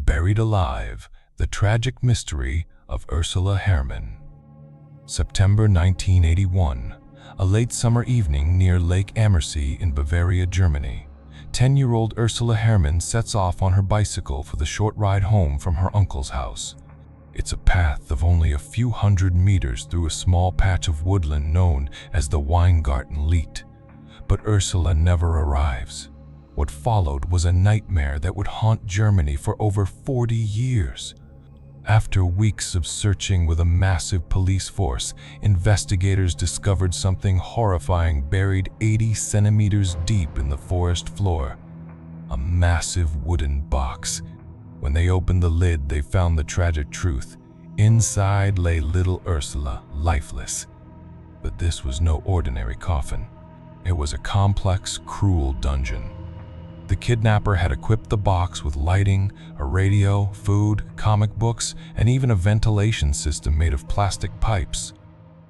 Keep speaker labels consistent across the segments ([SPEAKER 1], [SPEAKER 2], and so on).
[SPEAKER 1] Buried Alive, The Tragic Mystery of Ursula Herrmann. September 1981, a late summer evening near Lake Ammersee in Bavaria, Germany. 10-year-old Ursula Herrmann sets off on her bicycle for the short ride home from her uncle's house. It's a path of only a few hundred meters through a small patch of woodland known as the Weingarten Lied. But Ursula never arrives. What followed was a nightmare that would haunt Germany for over 40 years. After weeks of searching with a massive police force, investigators discovered something horrifying buried 80 centimeters deep in the forest floor. A massive wooden box. When they opened the lid, they found the tragic truth. Inside lay little Ursula, lifeless. But this was no ordinary coffin. It was a complex, cruel dungeon. The kidnapper had equipped the box with lighting, a radio, food, comic books, and even a ventilation system made of plastic pipes.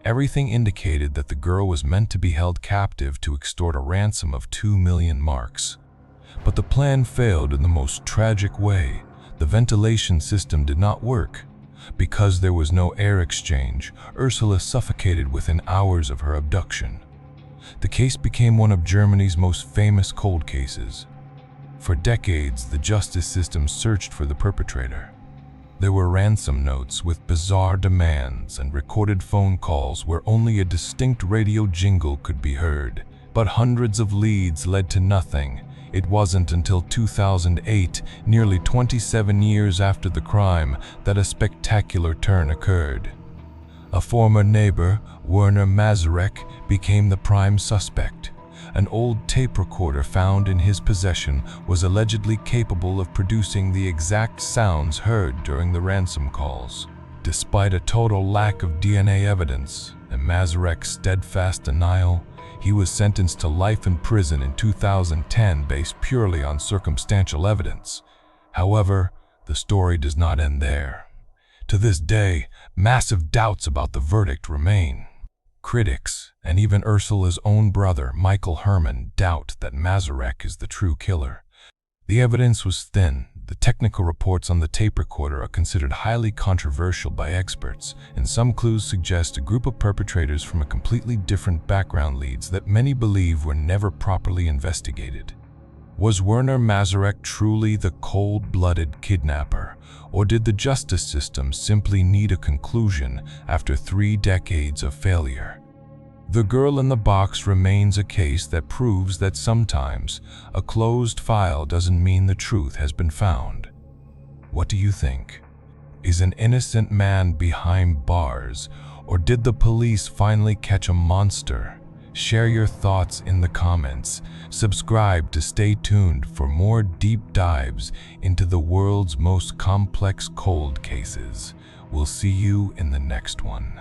[SPEAKER 1] Everything indicated that the girl was meant to be held captive to extort a ransom of 2 million marks. But the plan failed in the most tragic way. The ventilation system did not work. Because there was no air exchange, Ursula suffocated within hours of her abduction. The case became one of Germany's most famous cold cases. For decades, the justice system searched for the perpetrator. There were ransom notes with bizarre demands and recorded phone calls where only a distinct radio jingle could be heard. But hundreds of leads led to nothing. It wasn't until 2008, nearly 27 years after the crime, that a spectacular turn occurred. A former neighbor, Werner Mazurek, became the prime suspect. An old tape recorder found in his possession was allegedly capable of producing the exact sounds heard during the ransom calls. Despite a total lack of DNA evidence and Mazurek's steadfast denial, he was sentenced to life in prison in 2010 based purely on circumstantial evidence. However, the story does not end there. To this day, massive doubts about the verdict remain. Critics, and even Ursula's own brother, Michael Herrmann, doubt that Mazurek is the true killer. The evidence was thin. The technical reports on the tape recorder are considered highly controversial by experts, and some clues suggest a group of perpetrators from a completely different background leads that many believe were never properly investigated. Was Werner Mazurek truly the cold-blooded kidnapper, or did the justice system simply need a conclusion after 3 decades of failure? The girl in the box remains a case that proves that sometimes a closed file doesn't mean the truth has been found. What do you think? Is an innocent man behind bars, or did the police finally catch a monster? Share your thoughts in the comments. Subscribe to stay tuned for more deep dives into the world's most complex cold cases. We'll see you in the next one.